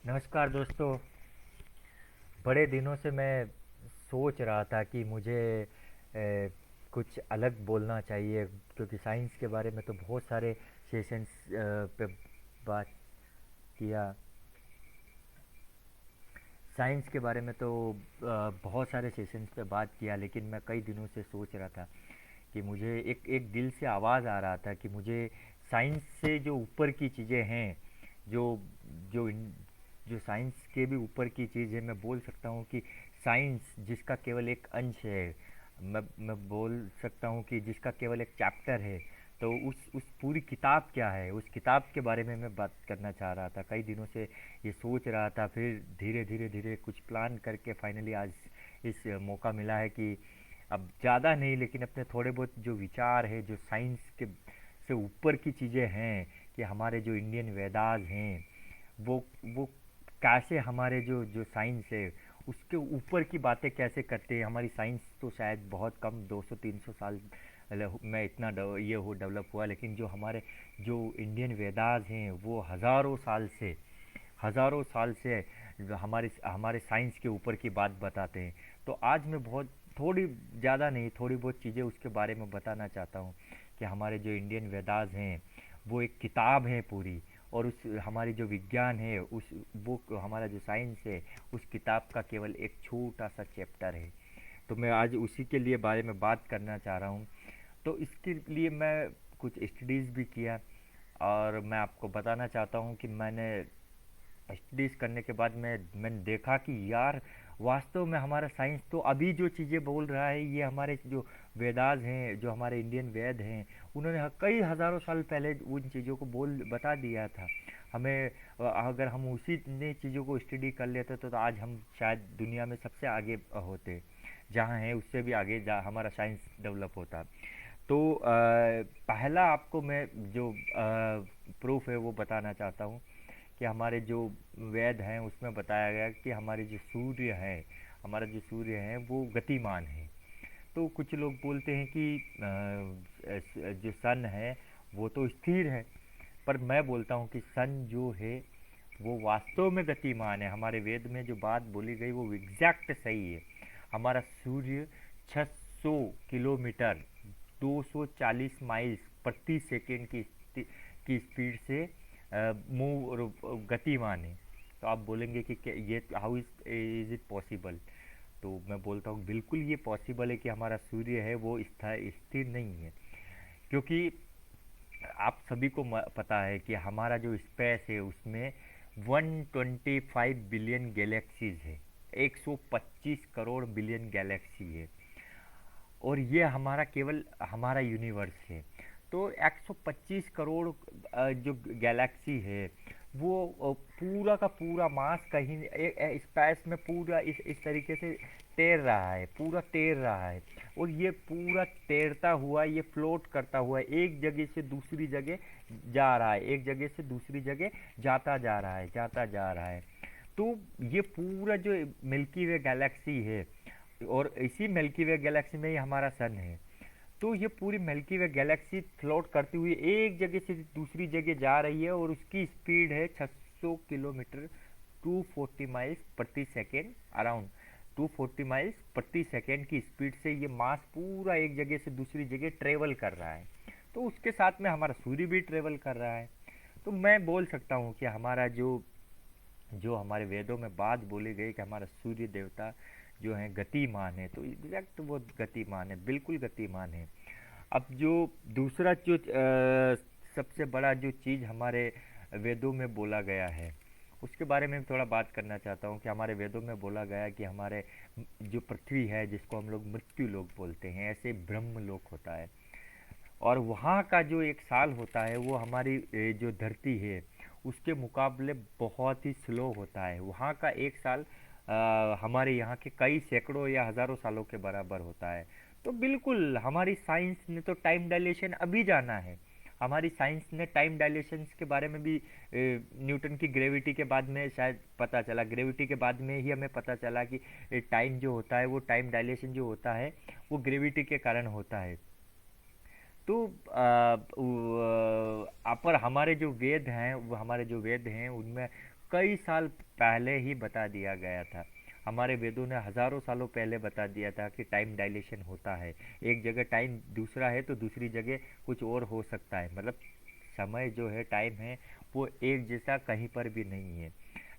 नमस्कार दोस्तों। बड़े दिनों से मैं सोच रहा था कि मुझे कुछ अलग बोलना चाहिए, क्योंकि साइंस के बारे में तो बहुत सारे सेशंस पे बात किया। साइंस के बारे में तो बहुत सारे सेशंस पे बात किया, लेकिन मैं कई दिनों से सोच रहा था कि मुझे एक एक दिल से आवाज़ आ रहा था कि मुझे साइंस से जो ऊपर की चीज़ें हैं, जो जो जो साइंस के भी ऊपर की चीज़ है, मैं बोल सकता हूँ कि साइंस जिसका केवल एक अंश है, मैं बोल सकता हूँ कि जिसका केवल एक चैप्टर है, तो उस पूरी किताब क्या है, उस किताब के बारे में मैं बात करना चाह रहा था। कई दिनों से ये सोच रहा था, फिर धीरे धीरे धीरे कुछ प्लान करके फाइनली आज इस मौका मिला है कि अब ज़्यादा नहीं, लेकिन अपने थोड़े बहुत जो विचार है, जो साइंस के से ऊपर की चीज़ें हैं, कि हमारे जो इंडियन वेदास हैं, वो कैसे हमारे जो जो साइंस है उसके ऊपर की बातें कैसे करते हैं। हमारी साइंस तो शायद बहुत कम 200-300 साल में इतना ये हो डेवलप हुआ, लेकिन जो हमारे जो इंडियन वेदास हैं वो हज़ारों साल से हमारे हमारे साइंस के ऊपर की बात बताते हैं। तो आज मैं बहुत थोड़ी ज़्यादा नहीं, थोड़ी बहुत चीज़ें उसके बारे में बताना चाहता हूँ कि हमारे जो इंडियन वेदास हैं वो एक किताब है पूरी, और उस हमारी जो विज्ञान है, उस वो हमारा जो साइंस है, उस किताब का केवल एक छोटा सा चैप्टर है। तो मैं आज उसी के लिए बारे में बात करना चाह रहा हूँ। तो इसके लिए मैं कुछ स्टडीज़ भी किया, और मैं आपको बताना चाहता हूँ कि मैंने स्टडीज़ करने के बाद मैंने देखा कि यार, वास्तव में हमारा साइंस तो अभी जो चीज़ें बोल रहा है, ये हमारे जो वेदास हैं, जो हमारे इंडियन वेद हैं, उन्होंने कई हज़ारों साल पहले उन चीज़ों को बोल बता दिया था हमें। अगर हम उसी ने चीज़ों को स्टडी कर लेते तो आज हम शायद दुनिया में सबसे आगे होते, जहाँ हैं उससे भी आगे जा हमारा साइंस डेवलप होता। तो पहला आपको मैं जो प्रूफ है वो बताना चाहता हूँ कि हमारे जो वेद हैं उसमें बताया गया कि हमारे जो सूर्य है, हमारा जो सूर्य है वो गतिमान है। तो कुछ लोग बोलते हैं कि जो सन है वो तो स्थिर है, पर मैं बोलता हूँ कि सन जो है वो वास्तव में गतिमान है। हमारे वेद में जो बात बोली गई वो एग्जैक्ट सही है। हमारा सूर्य 600 किलोमीटर 240 माइल्स प्रति सेकेंड की स्पीड से मूव और गतिमान है। तो आप बोलेंगे कि ये हाउ इज इट पॉसिबल। तो मैं बोलता हूँ बिल्कुल ये पॉसिबल है कि हमारा सूर्य है वो स्थिर नहीं है, क्योंकि आप सभी को पता है कि हमारा जो स्पेस है उसमें 125 बिलियन गैलेक्सीज है, 125 करोड़ बिलियन गैलेक्सी है, और ये हमारा केवल हमारा यूनिवर्स है। तो 125 करोड़ जो गैलेक्सी है वो पूरा का पूरा मास कहीं स्पेस में पूरा इस तरीके से तैर रहा है, पूरा तैर रहा है। और ये पूरा तैरता हुआ, ये फ्लोट करता हुआ एक जगह से दूसरी जगह जा रहा है, एक जगह से दूसरी जगह जाता जा रहा है, जाता जा रहा है। तो ये पूरा जो मिल्की वे गैलेक्सी है, और इसी मिल्की वे गैलेक्सी में ही हमारा सन है। तो ये पूरी मिल्की वे गैलेक्सी फ्लोट करती हुई एक जगह से दूसरी जगह जा रही है, और उसकी स्पीड है 600 किलोमीटर 240 माइल्स प्रति सेकेंड, अराउंड 240 माइल्स प्रति सेकेंड की स्पीड से ये मास पूरा एक जगह से दूसरी जगह ट्रेवल कर रहा है। तो उसके साथ में हमारा सूर्य भी ट्रेवल कर रहा है। तो मैं बोल सकता हूँ कि हमारा जो जो हमारे वेदों में बात बोली गई कि हमारा सूर्य देवता जो है गतिमान है, तो एग्जैक्ट वो गतिमान है, बिल्कुल गतिमान है। अब जो दूसरा जो सबसे बड़ा जो चीज़ हमारे वेदों में बोला गया है उसके बारे में थोड़ा बात करना चाहता हूँ। कि हमारे वेदों में बोला गया है कि हमारे जो पृथ्वी है, जिसको हम लोग मृत्यु लोक बोलते हैं, ऐसे ब्रह्म लोक होता है, और वहाँ का जो एक साल होता है वो हमारी जो धरती है उसके मुकाबले बहुत ही स्लो होता है। वहाँ का एक साल हमारे यहाँ के कई सैकड़ों या हज़ारों सालों के बराबर होता है। तो बिल्कुल हमारी साइंस ने तो टाइम डायलेशन अभी जाना है। हमारी साइंस ने टाइम डायलेशंस के बारे में भी न्यूटन की ग्रेविटी के बाद में शायद पता चला, ग्रेविटी के बाद में ही हमें पता चला कि टाइम जो होता है वो टाइम डायलेशन जो होता है वो ग्रेविटी के कारण होता है। तो पर हमारे जो वेद हैं, वो हमारे जो वेद हैं उनमें कई साल पहले ही बता दिया गया था। हमारे वेदों ने हजारों सालों पहले बता दिया था कि टाइम डायलेशन होता है। एक जगह टाइम दूसरा है तो दूसरी जगह कुछ और हो सकता है। मतलब समय जो है, टाइम है, वो एक जैसा कहीं पर भी नहीं है।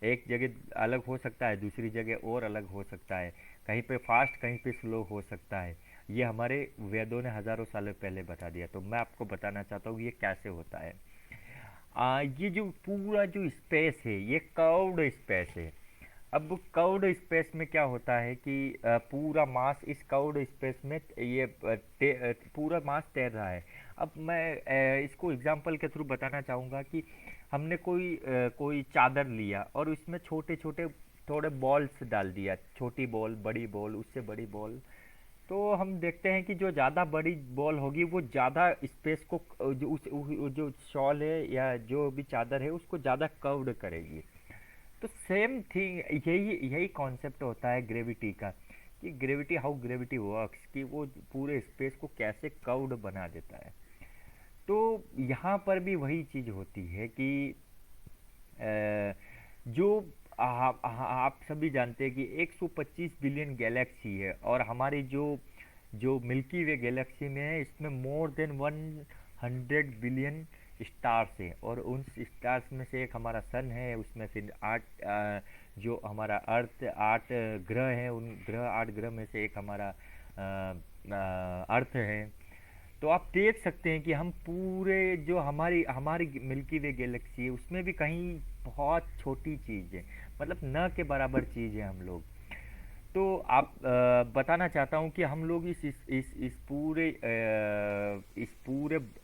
एक जगह अलग हो सकता है, दूसरी जगह और अलग हो सकता है। कहीं पे फास्ट, कहीं पे स्लो हो सकता है। ये हमारे वेदों ने हजारों सालों पहले बता दिया। तो मैं आपको बताना चाहता हूँ ये कैसे होता है। ये जो पूरा जो स्पेस है, ये कर्व्ड स्पेस है। अब कर्व्ड स्पेस में क्या होता है कि पूरा मास इस कर्व्ड स्पेस में ये पूरा मास तैर रहा है। अब मैं इसको एग्जांपल के थ्रू बताना चाहूँगा कि हमने कोई चादर लिया और उसमें छोटे छोटे थोड़े बॉल्स डाल दिया, छोटी बॉल, बड़ी बॉल, उससे बड़ी बॉल। तो हम देखते हैं कि जो ज़्यादा बड़ी बॉल होगी वो ज़्यादा स्पेस को जो शॉल है या जो भी चादर है उसको ज़्यादा कर्व्ड करेगी। तो सेम थिंग, यही यही कॉन्सेप्ट होता है ग्रेविटी का, कि ग्रेविटी, हाउ ग्रेविटी वर्क्स, कि वो पूरे स्पेस को कैसे कर्व्ड बना देता है। तो यहाँ पर भी वही चीज़ होती है कि अ, जो आप सभी जानते हैं कि 125 बिलियन गैलेक्सी है, और हमारी जो जो मिल्की वे गैलेक्सी में है, इसमें मोर देन 100 बिलियन स्टार्स है। और उन स्टार्स में से एक हमारा सन है, उसमें फिर जो हमारा अर्थ, 8 ग्रह हैं, उन ग्रह 8 ग्रह में से एक हमारा अर्थ है। तो आप देख सकते हैं कि हम पूरे जो हमारी हमारी मिल्की वे गैलेक्सी है उसमें भी कहीं बहुत छोटी चीज़ है, मतलब न के बराबर चीज़ है हम लोग। तो आप बताना चाहता हूँ कि हम लोग इस पूरे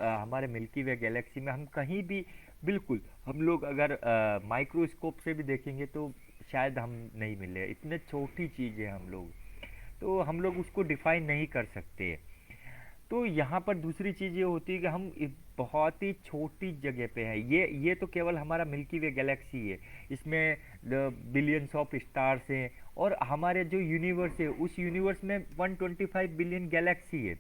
हमारे मिल्की वे गैलेक्सी में हम कहीं भी, बिल्कुल हम लोग अगर माइक्रोस्कोप से भी देखेंगे तो शायद हम नहीं मिले, इतने छोटी चीज़ है हम लोग। तो हम लोग उसको डिफाइन नहीं कर सकते। तो यहाँ पर दूसरी चीज़ ये होती है कि हम बहुत ही छोटी जगह पे हैं। ये तो केवल हमारा मिल्की वे गैलेक्सी है, इसमें बिलियंस ऑफ स्टार्स हैं। और हमारे जो यूनिवर्स है, उस यूनिवर्स में 125 बिलियन गैलेक्सी है।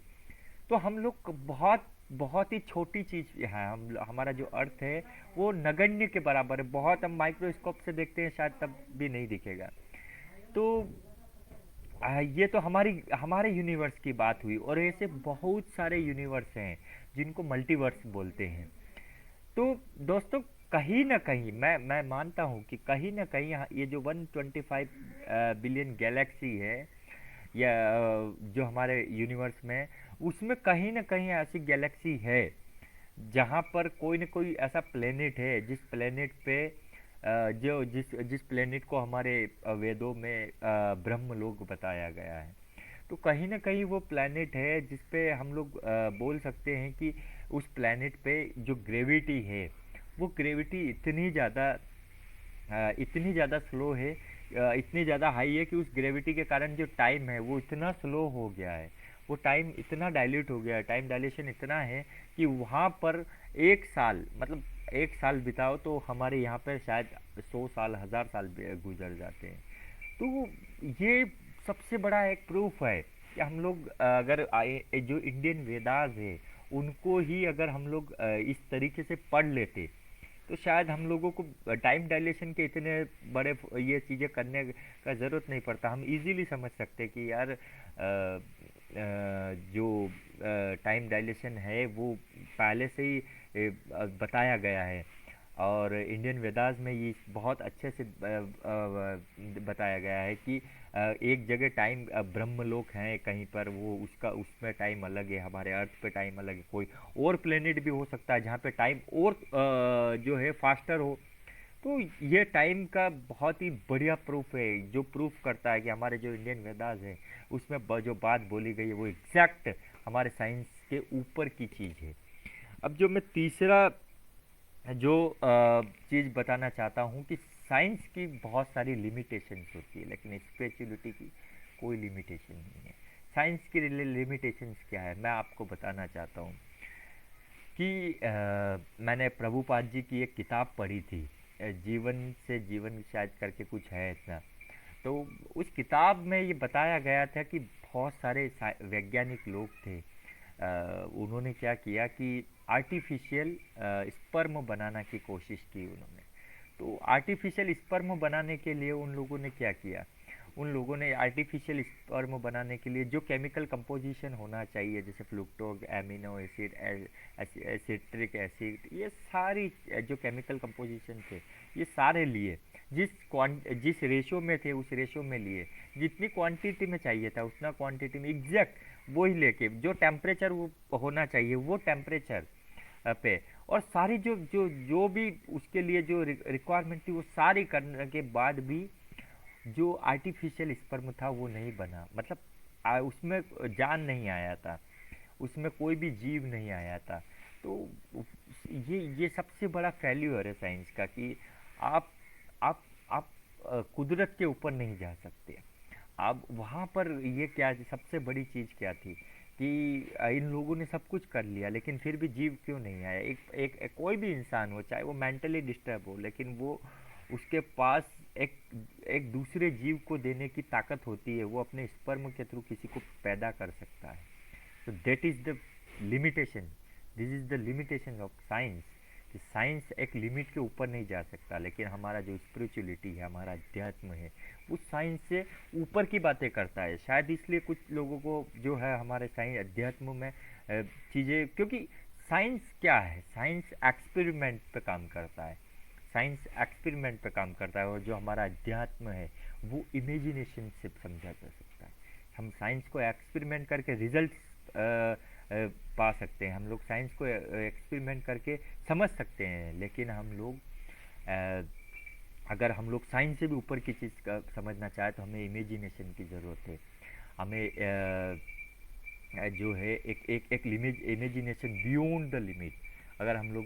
तो हम लोग बहुत बहुत ही छोटी चीज़ है। हम हमारा जो अर्थ है वो नगण्य के बराबर है, बहुत, हम माइक्रोस्कोप से देखते हैं शायद तब भी नहीं दिखेगा। तो ये तो हमारी हमारे यूनिवर्स की बात हुई, और ऐसे बहुत सारे यूनिवर्स हैं जिनको मल्टीवर्स बोलते हैं। तो दोस्तों, कहीं ना कहीं मैं मानता हूँ कि कहीं ना कहीं ये जो 125 बिलियन गैलेक्सी है, या जो हमारे यूनिवर्स में, उसमें कहीं ना कहीं ऐसी गैलेक्सी है जहाँ पर कोई न कोई ऐसा प्लेनेट है जिस प्लेनेट पे जो जिस जिस प्लेनेट को हमारे वेदों में ब्रह्मलोक बताया गया है। तो कहीं ना कहीं वो प्लेनेट है जिस पे हम लोग बोल सकते हैं कि उस प्लेनेट पे जो ग्रेविटी है, वो ग्रेविटी इतनी ज़्यादा स्लो है, इतनी ज़्यादा हाई है कि उस ग्रेविटी के कारण जो टाइम है वो इतना स्लो हो गया है। वो टाइम इतना डाइल्यूट हो गया है, टाइम डायलेशन इतना है कि वहाँ पर एक साल, मतलब एक साल बिताओ तो हमारे यहाँ पर शायद 100 साल, 1000 साल गुजर जाते हैं। तो ये सबसे बड़ा एक प्रूफ है कि हम लोग अगर जो इंडियन वेदास है उनको ही अगर हम लोग इस तरीके से पढ़ लेते तो शायद हम लोगों को टाइम डायलेशन के इतने बड़े ये चीज़ें करने का ज़रूरत नहीं पड़ता। हम इजीली समझ सकते कि यार जो टाइम डायलेशन है वो पहले से ही बताया गया है। और इंडियन वेदास में ये बहुत अच्छे से बताया गया है कि एक जगह टाइम, ब्रह्मलोक है कहीं पर, वो उसका उसमें टाइम अलग है, हमारे अर्थ पे टाइम अलग है, कोई और प्लेनेट भी हो सकता है जहाँ पे टाइम और जो है फास्टर हो। तो ये टाइम का बहुत ही बढ़िया प्रूफ है, जो प्रूफ करता है कि हमारे जो इंडियन वेदास है उसमें जो बात बोली गई है वो एग्जैक्ट हमारे साइंस के ऊपर की चीज़ है। अब जो मैं तीसरा जो चीज़ बताना चाहता हूँ कि साइंस की बहुत सारी लिमिटेशंस होती है, लेकिन स्पिरिचुअलिटी की कोई लिमिटेशन नहीं है। साइंस की लिमिटेशंस क्या है, मैं आपको बताना चाहता हूँ कि मैंने प्रभुपाद जी की एक किताब पढ़ी थी, जीवन से जीवन शायद करके कुछ है इतना। तो उस किताब में ये बताया गया था कि बहुत सारे वैज्ञानिक लोग थे उन्होंने क्या किया कि आर्टिफिशियल स्पर्म बनाना की कोशिश की उन्होंने। तो आर्टिफिशियल स्पर्म बनाने के लिए उन लोगों ने क्या किया, उन लोगों ने आर्टिफिशियल स्पर्म बनाने के लिए जो केमिकल कंपोजिशन होना चाहिए, जैसे फ्रुक्टोज, एमिनो एसिड, एसिट्रिक एसिड, ये सारी जो केमिकल कंपोजिशन थे ये सारे लिए, जिस रेशो में थे उस रेशो में लिए, जितनी क्वांटिटी में चाहिए था उतना क्वांटिटी में एग्जैक्ट वही लेके, जो टेम्परेचर वो होना चाहिए वो टेम्परेचर पे, और सारी जो जो जो भी उसके लिए जो रिक्वायरमेंट थी वो सारी करने के बाद भी जो आर्टिफिशियल स्पर्म था वो नहीं बना, मतलब उसमें जान नहीं आया था, उसमें कोई भी जीव नहीं आया था। तो ये सबसे बड़ा फेल्यूर है साइंस का, कि आप आप आप कुदरत के ऊपर नहीं जा सकते। अब वहाँ पर ये क्या, सबसे बड़ी चीज़ क्या थी कि इन लोगों ने सब कुछ कर लिया लेकिन फिर भी जीव क्यों नहीं आया। एक कोई भी इंसान हो, चाहे वो मेंटली डिस्टर्ब हो, लेकिन वो उसके पास एक एक दूसरे जीव को देने की ताकत होती है, वो अपने स्पर्म के थ्रू किसी को पैदा कर सकता है। तो that is the limitation, this is the limitation of science, कि साइंस एक लिमिट के ऊपर नहीं जा सकता, लेकिन हमारा जो स्पिरिचुअलिटी है, हमारा अध्यात्म है, वो साइंस से ऊपर की बातें करता है। शायद इसलिए कुछ लोगों को जो है हमारे साइंस अध्यात्म में चीज़ें, क्योंकि साइंस क्या है, साइंस एक्सपेरिमेंट पे काम करता है, साइंस एक्सपेरिमेंट पे काम करता है, और जो हमारा अध्यात्म है वो इमेजिनेशन से समझा जा सकता है। हम साइंस को एक्सपेरिमेंट करके रिजल्ट पा सकते हैं, हम लोग साइंस को एक्सपेरिमेंट करके समझ सकते हैं, लेकिन हम लोग अ, अगर हम लोग साइंस से भी ऊपर की चीज़ का समझना चाहें तो हमें इमेजिनेशन की ज़रूरत है। हमें जो है एक limit, imagination beyond the limit, अगर हम लोग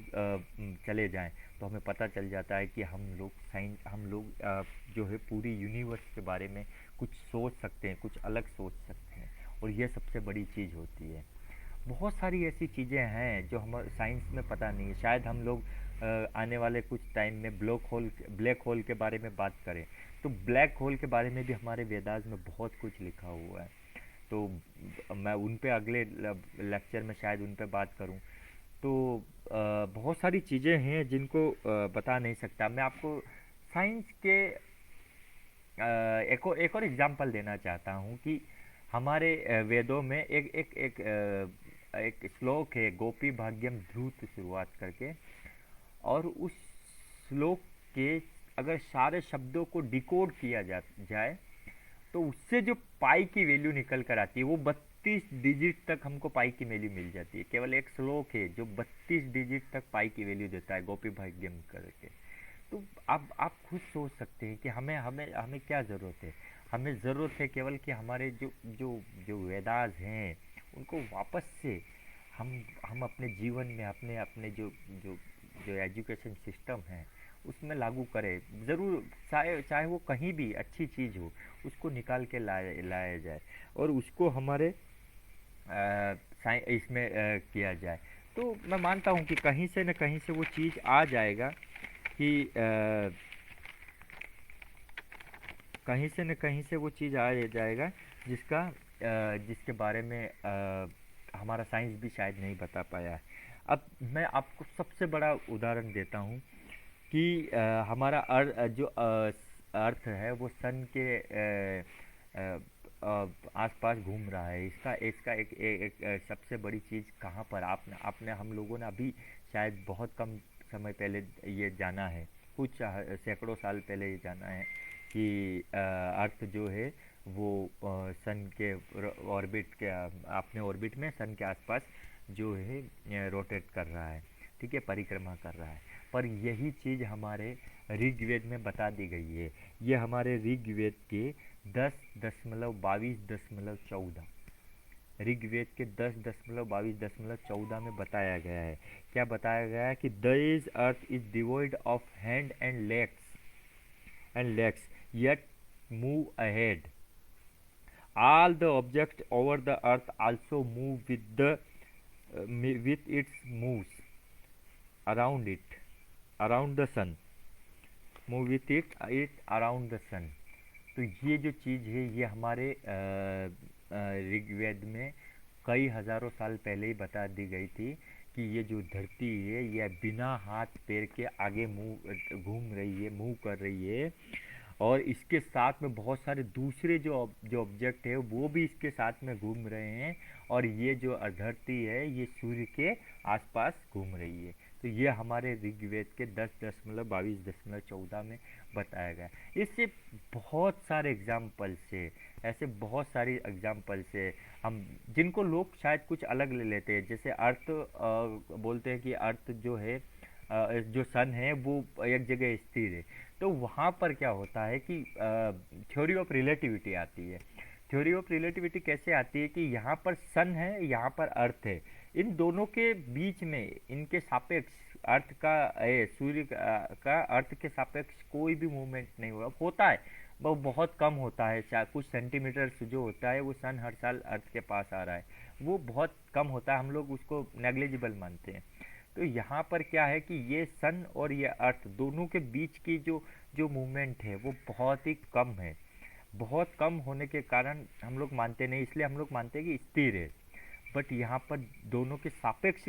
चले जाएं तो हमें पता चल जाता है कि हम लोग जो है पूरी यूनिवर्स के बारे में कुछ सोच सकते हैं, कुछ अलग सोच सकते हैं, और यह सबसे बड़ी चीज़ होती है। बहुत सारी ऐसी चीज़ें हैं जो हम साइंस में पता नहीं है। शायद हम लोग आने वाले कुछ टाइम में ब्लैक होल के बारे में बात करें, तो ब्लैक होल के बारे में भी हमारे वेदास में बहुत कुछ लिखा हुआ है। तो मैं उन पे अगले लेक्चर में शायद उन पे बात करूं। तो बहुत सारी चीज़ें हैं जिनको बता नहीं सकता मैं आपको। साइंस के एक और एग्जांपल देना चाहता हूँ कि हमारे वेदों में एक श्लोक है, गोपी भाग्यम ध्रुत शुरुआत करके, और उस श्लोक के अगर सारे शब्दों को डिकोड किया जाए तो उससे जो पाई की वैल्यू निकल कर आती है वो 32 डिजिट तक हमको पाई की वैल्यू मिल जाती है। केवल एक श्लोक है जो 32 डिजिट तक पाई की वैल्यू देता है, गोपी भाग्यम करके। तो आप खुद सोच सकते हैं कि हमें हमें हमें क्या ज़रूरत है। हमें ज़रूरत है केवल कि हमारे जो जो जो वेदास हैं उनको वापस से हम अपने जीवन में, अपने अपने जो जो जो एजुकेशन सिस्टम है उसमें लागू करें। ज़रूर, चाहे चाहे वो कहीं भी अच्छी चीज़ हो उसको निकाल के लाया लाया जाए और उसको हमारे इसमें किया जाए। तो मैं मानता हूँ कि कहीं से न कहीं से वो चीज़ आ जाएगा कि कहीं से न कहीं से वो चीज़ आ जाएगा जिसके बारे में हमारा साइंस भी शायद नहीं बता पाया है। अब मैं आपको सबसे बड़ा उदाहरण देता हूँ कि हमारा जो अर्थ है वो सन के आसपास घूम रहा है। इसका इसका एक सबसे बड़ी चीज़ कहाँ पर आपने आपने हम लोगों ने अभी शायद बहुत कम समय पहले ये जाना है, कुछ सैकड़ों साल पहले ये जाना है कि अर्थ जो है वो सन के ऑर्बिट के अपने ऑर्बिट में सन के आसपास जो है रोटेट कर रहा है, ठीक है, परिक्रमा कर रहा है। पर यही चीज़ हमारे ऋग्वेद में बता दी गई है। ये हमारे ऋग्वेद के 10.22.14, ऋग्वेद के 10.22.14 में बताया गया है। क्या बताया गया है कि this earth is devoid of hand and legs yet move ahead. All the objects over the earth also move with its moves around it, around the sun. Move with it around the sun. तो ये जो चीज़ है ये हमारे ऋग्वेद में कई हज़ारों साल पहले ही बता दी गई थी कि ये जो धरती है ये बिना हाथ पैर के आगे मूव घूम रही है, मूव कर रही है। और इसके साथ में बहुत सारे दूसरे जो ऑब्जेक्ट है वो भी इसके साथ में घूम रहे हैं। और ये जो धरती है ये सूर्य के आसपास घूम रही है। तो ये हमारे ऋग्वेद के 10.22.14 में बताया गया। इससे बहुत सारे एग्जाम्पल्स है, ऐसे बहुत सारी एग्जाम्पल्स है हम जिनको लोग शायद कुछ अलग ले लेते हैं। जैसे अर्थ बोलते हैं कि अर्थ जो है जो सन है वो एक जगह स्थिर है। तो वहाँ पर क्या होता है कि थ्योरी ऑफ रिलेटिविटी आती है। थ्योरी ऑफ रिलेटिविटी कैसे आती है कि यहाँ पर सन है, यहाँ पर अर्थ है, इन दोनों के बीच में इनके सापेक्ष अर्थ का सूर्य का अर्थ के सापेक्ष कोई भी मूवमेंट नहीं होता है। वो बहुत कम होता है, चाहे कुछ सेंटीमीटर जो होता है वो सन हर साल अर्थ के पास आ रहा है, वो बहुत कम होता है, हम लोग उसको नेग्लिजिबल मानते हैं। तो यहाँ पर क्या है कि ये सन और ये अर्थ दोनों के बीच की जो जो मूवमेंट है वो बहुत ही कम है। बहुत कम होने के कारण हम लोग मानते नहीं, इसलिए हम लोग मानते हैं कि स्थिर है। बट यहाँ पर दोनों के सापेक्ष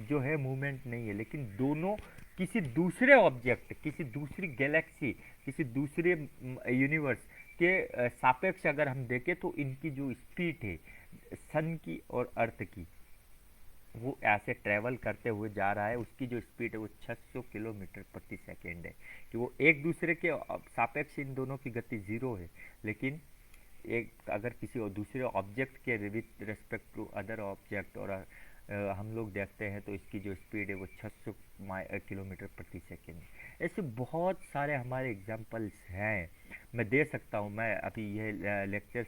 जो है मूवमेंट नहीं है, लेकिन दोनों किसी दूसरे ऑब्जेक्ट, किसी दूसरी गैलेक्सी, किसी दूसरे यूनिवर्स के सापेक्ष अगर हम देखें तो इनकी जो स्पीड है सन की और अर्थ की, वो ऐसे ट्रैवल करते हुए जा रहा है, उसकी जो स्पीड है वो 600 किलोमीटर प्रति सेकेंड है। कि वो एक दूसरे के सापेक्ष इन दोनों की गति जीरो है, लेकिन एक अगर किसी और दूसरे ऑब्जेक्ट के with respect to other object और हम लोग देखते हैं तो इसकी जो स्पीड है वो 600 किलोमीटर प्रति सेकेंड। ऐसे बहुत सारे हमारे एग्जाम्पल्स हैं, मैं दे सकता हूँ। मैं अभी ये लेक्चर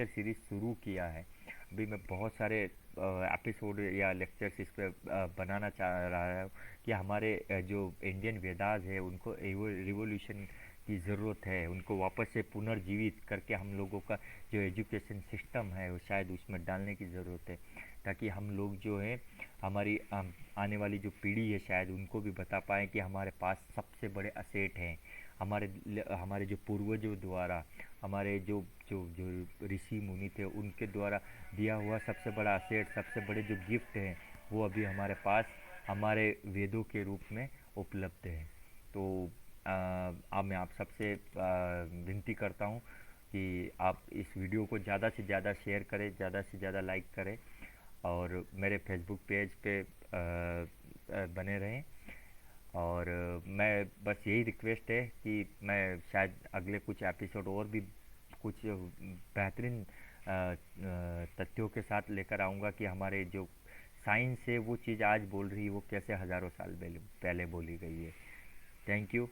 सीरीज शुरू किया है। अभी मैं बहुत सारे एपिसोड या लेक्चर्स इस पर बनाना चाह रहा हूँ कि हमारे जो इंडियन वेदास है उनको रिवोल्यूशन की ज़रूरत है, उनको वापस से पुनर्जीवित करके हम लोगों का जो एजुकेशन सिस्टम है वो शायद उसमें डालने की ज़रूरत है, ताकि हम लोग जो है हमारी आने वाली जो पीढ़ी है शायद उनको भी बता पाएँ कि हमारे पास सबसे बड़े असेट हैं। हमारे जो पूर्वजों द्वारा, हमारे जो जो जो ऋषि मुनि थे उनके द्वारा दिया हुआ सबसे बड़ा असेट, सबसे बड़े जो गिफ्ट हैं वो अभी हमारे पास हमारे वेदों के रूप में उपलब्ध है। तो अब मैं आप सबसे विनती करता हूँ कि आप इस वीडियो को ज़्यादा से ज़्यादा शेयर करें, ज़्यादा से ज़्यादा लाइक करें और मेरे फेसबुक पेज पे बने रहें। और मैं बस यही रिक्वेस्ट है कि मैं शायद अगले कुछ एपिसोड और भी कुछ बेहतरीन तथ्यों के साथ लेकर आऊँगा कि हमारे जो साइंस है वो चीज़ आज बोल रही है वो कैसे हज़ारों साल पहले बोली गई है। Thank you.